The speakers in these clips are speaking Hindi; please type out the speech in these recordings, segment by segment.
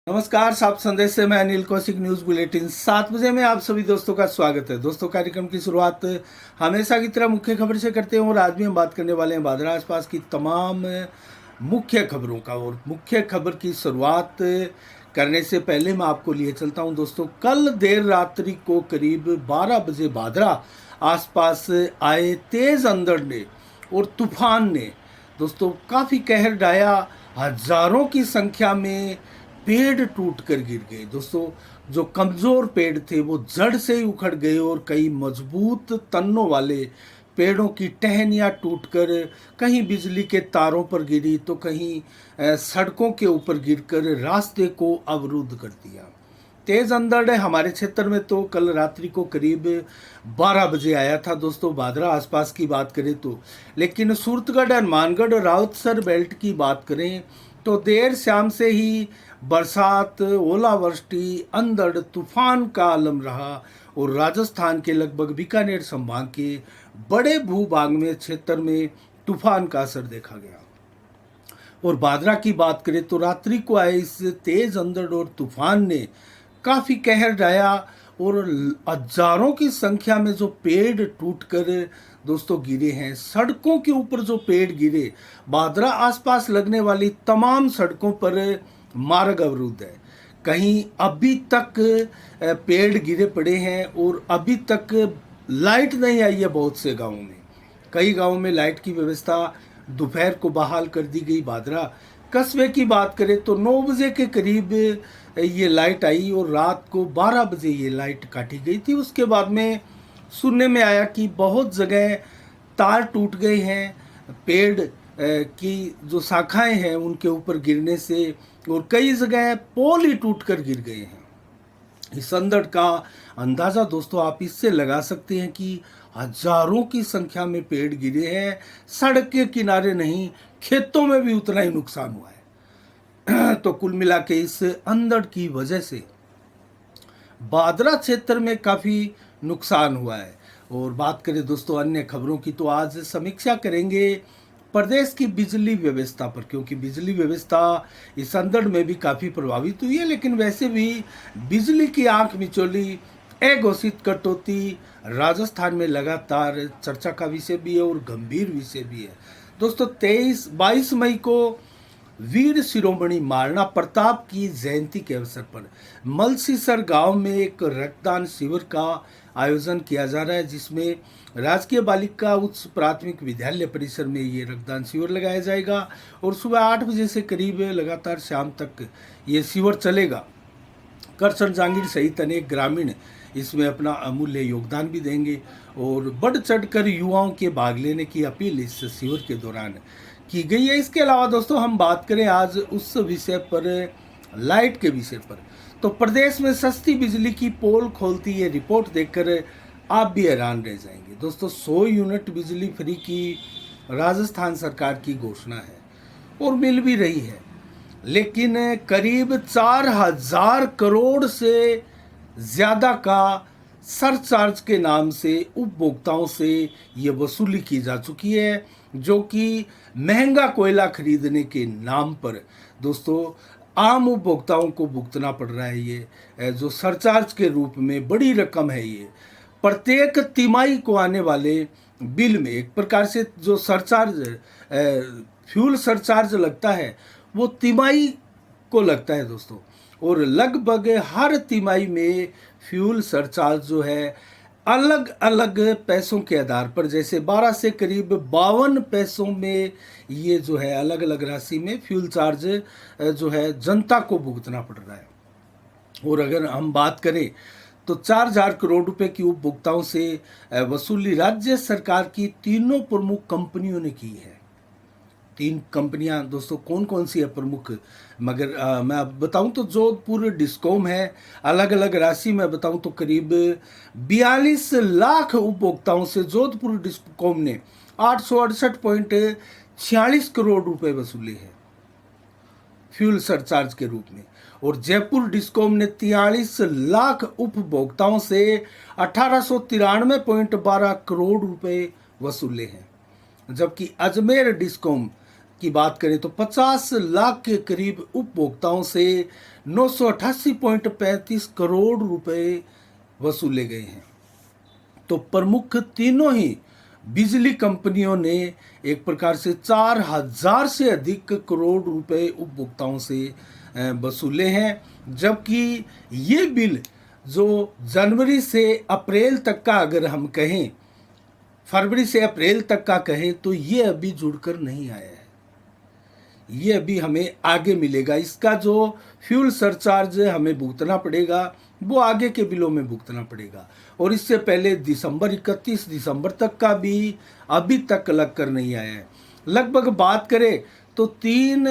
नमस्कार, साफ संदेश से मैं अनिल कौशिक। न्यूज बुलेटिन 7 बजे में आप सभी दोस्तों का स्वागत है। दोस्तों, कार्यक्रम की शुरुआत हमेशा की तरह मुख्य खबर से करते हैं और आज भी हम बात करने वाले हैं भादरा आसपास की तमाम मुख्य खबरों का। और मुख्य खबर की शुरुआत करने से पहले मैं आपको लिए चलता हूं दोस्तों। कल देर रात्रि को करीब 12 बजे भादरा आसपास आए तेज अंधड़ ने और तूफान ने दोस्तों काफ़ी कहर ढाया। हजारों की संख्या में पेड़ टूट कर गिर गए दोस्तों। जो कमज़ोर पेड़ थे वो जड़ से ही उखड़ गए और कई मजबूत तन्नों वाले पेड़ों की टहनियाँ टूटकर कहीं बिजली के तारों पर गिरी तो कहीं सड़कों के ऊपर गिरकर रास्ते को अवरुद्ध कर दिया। तेज अंधड़ हमारे क्षेत्र में तो कल रात्रि को करीब 12 बजे आया था दोस्तों, भादरा आसपास की बात करें तो। लेकिन सूरतगढ़, हनुमानगढ़, राउतसर बेल्ट की बात करें तो देर शाम से ही बरसात, ओलावृष्टि, अंधड़, तूफान का आलम रहा और राजस्थान के लगभग बीकानेर संभाग के बड़े भूभाग में क्षेत्र में तूफान का असर देखा गया। और भादरा की बात करें तो रात्रि को आए इस तेज अंधड़ और तूफान ने काफ़ी कहर ढाया और हजारों की संख्या में जो पेड़ टूटकर दोस्तों गिरे हैं, सड़कों के ऊपर जो पेड़ गिरे, भादरा आसपास लगने वाली तमाम सड़कों पर मार्ग अवरुद्ध है। कहीं अभी तक पेड़ गिरे पड़े हैं और अभी तक लाइट नहीं आई है। बहुत से गांवों में, कई गांवों में लाइट की व्यवस्था दोपहर को बहाल कर दी गई। भादरा कस्बे की बात करें तो 9 बजे के करीब ये लाइट आई और रात को 12 बजे ये लाइट काटी गई थी। उसके बाद में सुनने में आया कि बहुत जगह तार टूट गए हैं, पेड़ की जो शाखाएं हैं उनके ऊपर गिरने से, और कई जगह पोल ही टूट कर गिर गए हैं। इस अंधड़ का अंदाज़ा दोस्तों आप इससे लगा सकते हैं कि हजारों की संख्या में पेड़ गिरे हैं। सड़क के किनारे नहीं, खेतों में भी उतना ही नुकसान हुआ है। तो कुल मिला के इस अंधड़ की वजह से भादरा क्षेत्र में काफ़ी नुकसान हुआ है। और बात करें दोस्तों अन्य खबरों की तो आज समीक्षा करेंगे प्रदेश की बिजली व्यवस्था पर, क्योंकि बिजली व्यवस्था इस अंधड़ में भी काफ़ी प्रभावित हुई है। लेकिन वैसे भी बिजली की आंख मिचौली, अघोषित कटौती राजस्थान में लगातार चर्चा का विषय भी है और गंभीर विषय भी है दोस्तों। 22 मई को वीर शिरोमणि महाराणा प्रताप की जयंती के अवसर पर मलसीसर गांव में एक रक्तदान शिविर का आयोजन किया जा रहा है, जिसमें राजकीय बालिका उच्च प्राथमिक विद्यालय परिसर में ये रक्तदान शिविर लगाया जाएगा और सुबह 8 बजे से करीब लगातार शाम तक ये शिविर चलेगा। करसन जांगीर सहित अनेक ग्रामीण इसमें अपना अमूल्य योगदान भी देंगे और बढ़ चढ़कर युवाओं के भाग लेने की अपील इस शिविर के दौरान की गई है। इसके अलावा दोस्तों हम बात करें आज उस विषय पर, लाइट के विषय पर, तो प्रदेश में सस्ती बिजली की पोल खोलती है रिपोर्ट देखकर आप भी हैरान रह जाएंगे दोस्तों। 100 यूनिट बिजली फ्री की राजस्थान सरकार की घोषणा है और मिल भी रही है, लेकिन करीब 4000 करोड़ से ज़्यादा का सरचार्ज के नाम से उपभोक्ताओं से ये वसूली की जा चुकी है, जो कि महंगा कोयला खरीदने के नाम पर दोस्तों आम उपभोक्ताओं को भुगतना पड़ रहा है। ये जो सरचार्ज के रूप में बड़ी रकम है, ये प्रत्येक तिमाही को आने वाले बिल में एक प्रकार से जो सरचार्ज, फ्यूल सरचार्ज लगता है वो तिमाही को लगता है दोस्तों। और लगभग हर तिमाही में फ्यूल सरचार्ज जो है अलग अलग पैसों के आधार पर, जैसे 12 से करीब 52 पैसों में ये जो है अलग अलग राशि में फ्यूल चार्ज जो है जनता को भुगतना पड़ रहा है। और अगर हम बात करें तो 4000 करोड़ रुपए की उपभोक्ताओं से वसूली राज्य सरकार की तीनों प्रमुख कंपनियों ने की है। 3 कंपनियां दोस्तों कौन कौन सी है प्रमुख, मगर मैं अब बताऊं तो जोधपुर डिस्कॉम है। अलग अलग राशि में बताऊं तो करीब 42 लाख उपभोक्ताओं से जोधपुर डिस्कॉम ने 868.46 करोड़ रुपए वसूले हैं फ्यूल सरचार्ज के रूप में। और जयपुर डिस्कॉम ने 43 लाख उपभोक्ताओं से 1893.12 करोड़ रुपए वसूले हैं, जबकि अजमेर डिस्कॉम की बात करें तो 50 लाख के करीब उपभोक्ताओं से 988.35 करोड़ रुपए वसूले गए हैं। तो प्रमुख तीनों ही बिजली कंपनियों ने एक प्रकार से 4000 से अधिक करोड़ रुपए उपभोक्ताओं से वसूले हैं, जबकि ये बिल जो जनवरी से अप्रैल तक का अगर हम कहें, फरवरी से अप्रैल तक का कहें, तो ये अभी जुड़कर नहीं आया है। ये अभी हमें आगे मिलेगा। इसका जो फ्यूल सरचार्ज हमें भुगतना पड़ेगा वो आगे के बिलों में भुगतना पड़ेगा, और इससे पहले 31 दिसंबर तक का भी अभी तक लग कर नहीं आया है। लगभग बात करें तो 3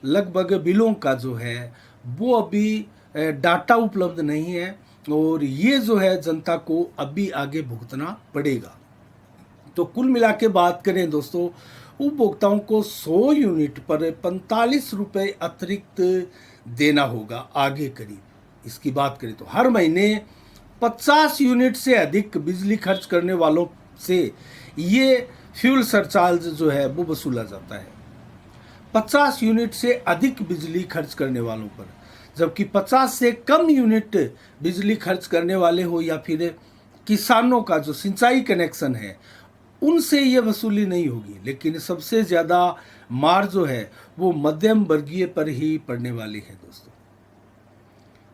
लगभग बिलों का जो है वो अभी डाटा उपलब्ध नहीं है, और ये जो है जनता को अभी आगे भुगतना पड़ेगा। तो कुल मिला के बात करें दोस्तों, उपभोक्ताओं को 100 यूनिट पर 45 रुपये अतिरिक्त देना होगा आगे करीब। इसकी बात करें तो हर महीने 50 यूनिट से अधिक बिजली खर्च करने वालों से ये फ्यूल सरचार्ज जो है वो वसूला जाता है। 50 यूनिट से अधिक बिजली खर्च करने वालों पर, जबकि 50 से कम यूनिट बिजली खर्च करने वाले हो या फिर किसानों का जो सिंचाई कनेक्शन है उनसे ये वसूली नहीं होगी। लेकिन सबसे ज़्यादा मार जो है वो मध्यम वर्गीय पर ही पड़ने वाली है दोस्तों।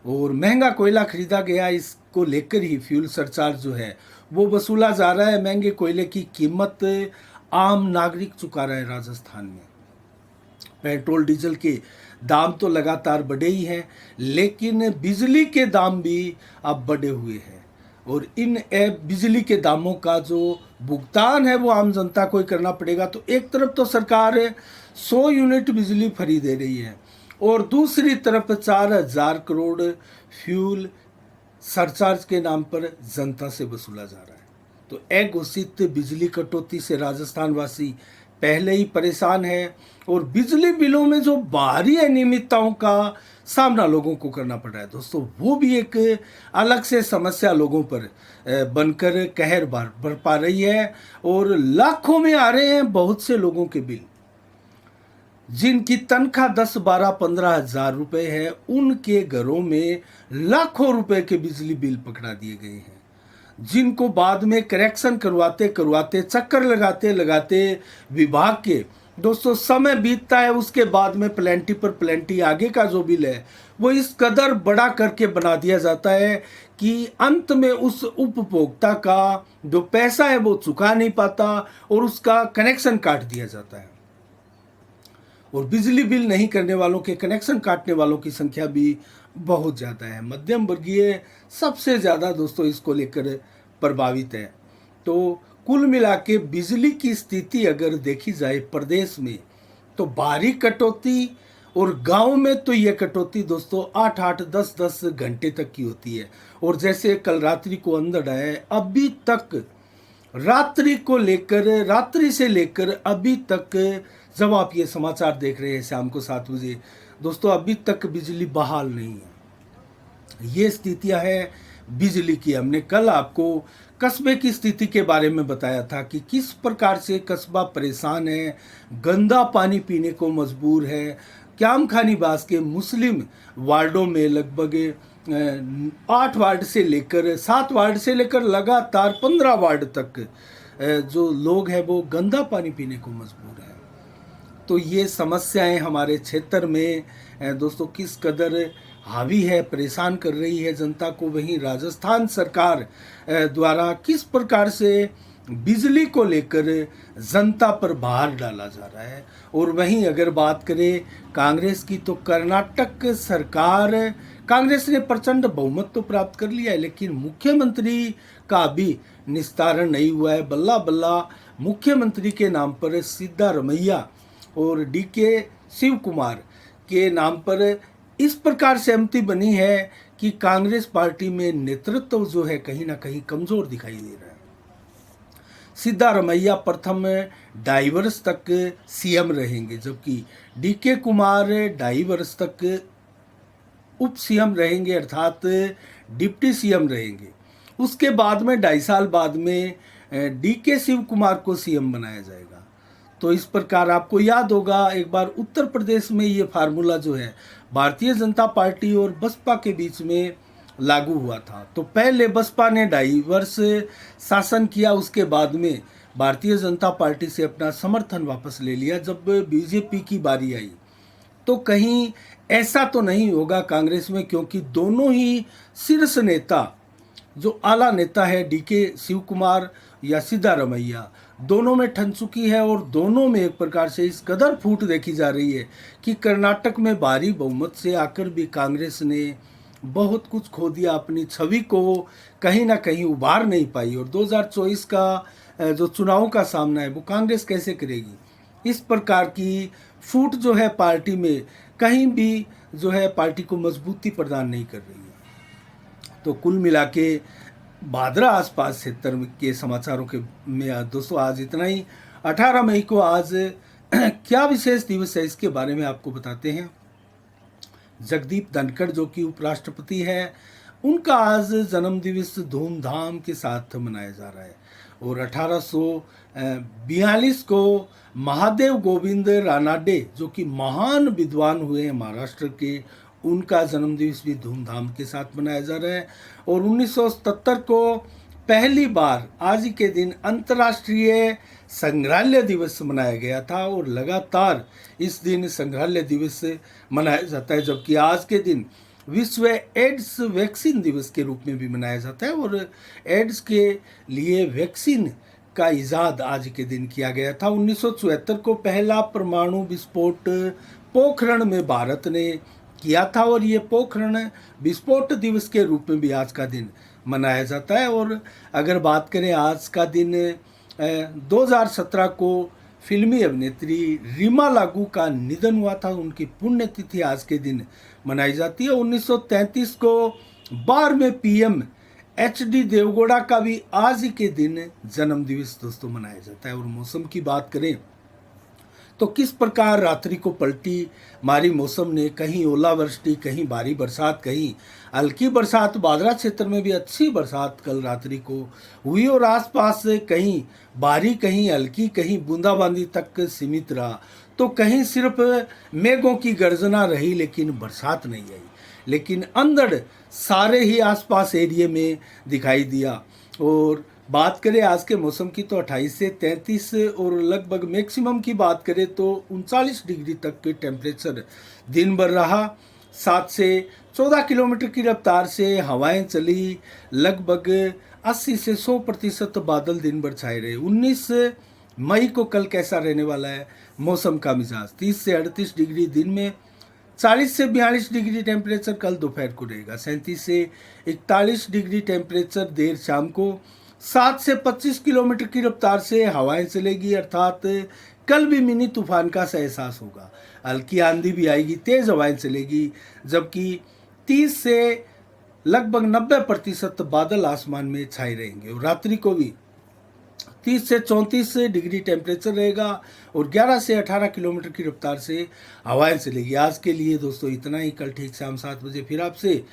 और महंगा कोयला खरीदा गया, इसको लेकर ही फ्यूल सरचार्ज जो है वो वसूला जा रहा है। महंगे कोयले की कीमत आम नागरिक चुका रहा है राजस्थान में। पेट्रोल डीजल के दाम तो लगातार बढ़े ही हैं, लेकिन बिजली के दाम भी अब बढ़े हुए हैं, और इन बिजली के दामों का जो भुगतान है वो आम जनता को ही करना पड़ेगा। तो एक तरफ तो सरकार 100 यूनिट बिजली फ्री दे रही है, और दूसरी तरफ 4000 करोड़ फ्यूल सरचार्ज के नाम पर जनता से वसूला जा रहा है। तो अघोषित बिजली कटौती से राजस्थान वासी पहले ही परेशान है, और बिजली बिलों में जो बाहरी अनियमितताओं का सामना लोगों को करना पड़ रहा है दोस्तों, वो भी एक अलग से समस्या लोगों पर बनकर कहर बरपा रही है। और लाखों में आ रहे हैं बहुत से लोगों के बिल, जिनकी तनख्वाह 10, 12, 15 हजार रुपए है, उनके घरों में लाखों रुपए के बिजली बिल पकड़ा दिए गए हैं, जिनको बाद में करेक्शन करवाते करवाते, चक्कर लगाते लगाते विभाग के दोस्तों समय बीतता है। उसके बाद में प्लेंटी पर प्लेंटी आगे का जो बिल है वो इस कदर बड़ा करके बना दिया जाता है कि अंत में उस उपभोक्ता का जो पैसा है वो चुका नहीं पाता, और उसका कनेक्शन काट दिया जाता है। और बिजली बिल नहीं करने वालों के, कनेक्शन काटने वालों की संख्या भी बहुत ज़्यादा है। मध्यम वर्गीय सबसे ज़्यादा दोस्तों इसको लेकर प्रभावित है। तो कुल मिला के बिजली की स्थिति अगर देखी जाए प्रदेश में, तो बाहरी कटौती, और गांव में तो ये कटौती दोस्तों 8-8, 10-10 घंटे तक की होती है। और जैसे कल रात्रि को अंधड़ है, अभी तक रात्रि से लेकर अभी तक, जब आप ये समाचार देख रहे हैं शाम को 7 बजे दोस्तों, अभी तक बिजली बहाल नहीं है। ये स्थितियां हैं बिजली की। हमने कल आपको कस्बे की स्थिति के बारे में बताया था कि किस प्रकार से कस्बा परेशान है, गंदा पानी पीने को मजबूर है। क्याम खानीबास के मुस्लिम वार्डों में लगभग 8 वार्ड से लेकर 7 वार्ड से लेकर लगातार 15 वार्ड तक जो लोग हैं वो गंदा पानी पीने को मजबूर हैं। तो ये समस्याएं हमारे क्षेत्र में दोस्तों किस कदर हावी है, परेशान कर रही है जनता को। वहीं राजस्थान सरकार द्वारा किस प्रकार से बिजली को लेकर जनता पर भार डाला जा रहा है। और वहीं अगर बात करें कांग्रेस की, तो कर्नाटक सरकार, कांग्रेस ने प्रचंड बहुमत तो प्राप्त कर लिया है, लेकिन मुख्यमंत्री का भी निस्तारण नहीं हुआ है। बल्ला बल्ला मुख्यमंत्री के नाम पर सिद्धारमैया और डीके शिव कुमार के नाम पर इस प्रकार सहमति बनी है कि कांग्रेस पार्टी में नेतृत्व जो है कहीं ना कहीं कमजोर दिखाई दे रहा है। सिद्धारमैया प्रथम 2.5 वर्ष तक सीएम रहेंगे, जबकि डीके कुमार 2.5 वर्ष तक उप सीएम रहेंगे, अर्थात डिप्टी सीएम रहेंगे। उसके बाद में 2.5 साल बाद में डीके शिव कुमार को सीएम बनाया जाएगा। तो इस प्रकार आपको याद होगा एक बार उत्तर प्रदेश में ये फार्मूला जो है भारतीय जनता पार्टी और बसपा के बीच में लागू हुआ था। तो पहले बसपा ने 2.5 वर्ष शासन किया, उसके बाद में भारतीय जनता पार्टी से अपना समर्थन वापस ले लिया। जब बीजेपी की बारी आई तो कहीं ऐसा तो नहीं होगा कांग्रेस में, क्योंकि दोनों ही शीर्ष नेता जो आला नेता है डीके शिव कुमार या सिद्धारमैया, दोनों में ठन चुकी है और दोनों में एक प्रकार से इस कदर फूट देखी जा रही है कि कर्नाटक में भारी बहुमत से आकर भी कांग्रेस ने बहुत कुछ खो दिया, अपनी छवि को कहीं ना कहीं उभार नहीं पाई। और 2024 का जो चुनाव का सामना है वो कांग्रेस कैसे करेगी। इस प्रकार की फूट जो है पार्टी में कहीं भी जो है पार्टी को मजबूती प्रदान नहीं कर रही है। तो कुल मिला के भादरा आसपास क्षेत्र के समाचारों के में दोस्तों आज इतना ही। 18 मई को आज क्या विशेष दिवस है इसके बारे में आपको बताते हैं। जगदीप धनखड़ जो कि उपराष्ट्रपति है, उनका आज जन्म दिवस धूमधाम के साथ मनाया जा रहा है। और 1842 को महादेव गोविंद रानाडे जो कि महान विद्वान हुए हैं महाराष्ट्र के, उनका जन्म दिवस भी धूमधाम के साथ मनाया जा रहा है। और 1977 को पहली बार आज ही के दिन अंतर्राष्ट्रीय संग्रहालय दिवस मनाया गया था और लगातार इस दिन संग्रहालय दिवस मनाया जाता है, जबकि आज के दिन विश्व एड्स वैक्सीन दिवस के रूप में भी मनाया जाता है। और एड्स के लिए वैक्सीन का इजाद आज के दिन किया गया था। 1974 को पहला परमाणु विस्फोट पोखरण में भारत ने किया था और ये पोखरण विस्फोट दिवस के रूप में भी आज का दिन मनाया जाता है। और अगर बात करें आज का दिन 2017 को फिल्मी अभिनेत्री रीमा लागू का निधन हुआ था, उनकी पुण्यतिथि आज के दिन मनाई जाती है। 1933 को 12वें पीएम HD देवगौड़ा का भी आज ही के दिन जन्म दिवस दोस्तों मनाया जाता है। और मौसम की बात करें तो किस प्रकार रात्रि को पलटी मारी मौसम ने, कहीं ओलावृष्टि, कहीं भारी बरसात, कहीं हल्की बरसात। भादरा क्षेत्र में भी अच्छी बरसात कल रात्रि को हुई और आसपास से कहीं भारी, कहीं हल्की, कहीं बूंदाबांदी तक सीमित रहा। तो कहीं सिर्फ मेघों की गर्जना रही लेकिन बरसात नहीं आई। लेकिन अंधड़ सारे ही आसपास एरिया में दिखाई दिया। और बात करें आज के मौसम की तो 28 से 33 और लगभग मैक्सिमम की बात करें तो 39 डिग्री तक के टेम्परेचर दिन भर रहा। 7 से 14 किलोमीटर की रफ्तार से हवाएं चली। लगभग 80 से 100% बादल दिन भर छाए रहे। 19 मई को कल कैसा रहने वाला है मौसम का मिजाज। 30 से 38 डिग्री दिन में, 40 से 42 डिग्री टेम्परेचर कल दोपहर को रहेगा। 37 से 41 डिग्री टेम्परेचर देर शाम को। 7 से 25 किलोमीटर की रफ्तार से हवाएं चलेगी, अर्थात कल भी मिनी तूफान का सा एहसास होगा। हल्की आंधी भी आएगी, तेज हवाएं चलेगी। जबकि 30 से लगभग 90% बादल आसमान में छाए रहेंगे। और रात्रि को भी 30 से 34 डिग्री टेम्परेचर रहेगा और 11 से 18 किलोमीटर की रफ्तार से हवाएं चलेगी। आज के लिए दोस्तों इतना ही। कल ठीक शाम 7 बजे फिर आपसे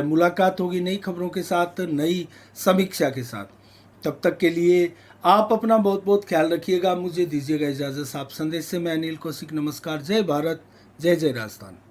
मुलाकात होगी नई खबरों के साथ, नई समीक्षा के साथ। तब तक के लिए आप अपना बहुत बहुत ख्याल रखिएगा। मुझे दीजिएगा इजाज़त। आप संदेश से मैं अनिल कौशिक, नमस्कार। जय भारत, जय जय राजस्थान।